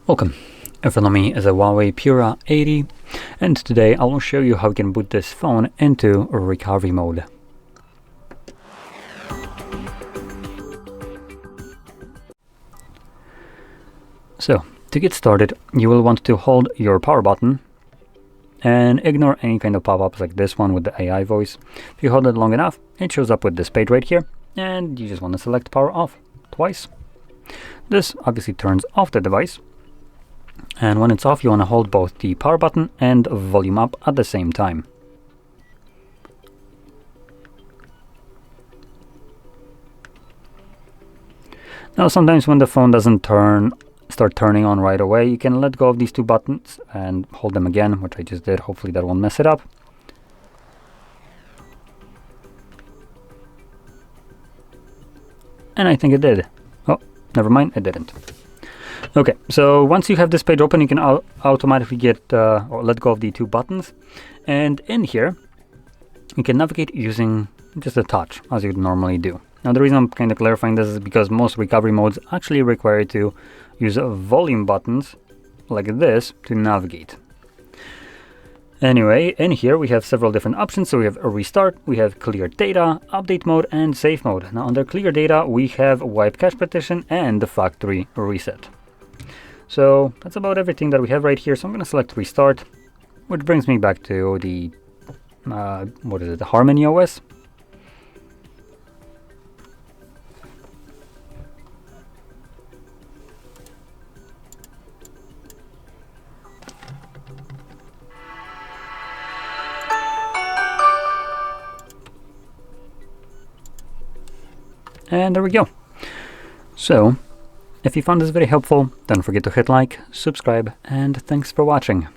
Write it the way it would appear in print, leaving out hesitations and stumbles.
Welcome. In front of me is a HUAWEI Pura 80, and today I will show you how you can boot this phone into recovery mode. So, to get started, you will want to hold your power button and ignore any kind of pop-ups like this one with the AI voice. If you hold it long enough, it shows up with this page right here, and you just want to select power off twice. This obviously turns off the device. And when it's off, you want to hold both the power button and volume up at the same time. Now, sometimes when the phone doesn't start turning on right away, you can let go of these two buttons and hold them again, which I just did. Hopefully that won't mess it up. And I think it did. Oh, never mind, it didn't. Okay, so once you have this page open, you can automatically get or let go of the two buttons, and in here you can navigate using just a touch as you would normally do. Now, the reason I'm kind of clarifying this is because most recovery modes actually require you to use volume buttons like this to navigate. Anyway, in here we have several different options. So we have a restart, we have clear data, update mode, and safe mode. Now, under clear data, we have wipe cache partition and the factory reset. So that's about everything that we have right here. So I'm going to select restart, which brings me back to the the HarmonyOS. And there we go. So if you found this very helpful, don't forget to hit like, subscribe, and thanks for watching.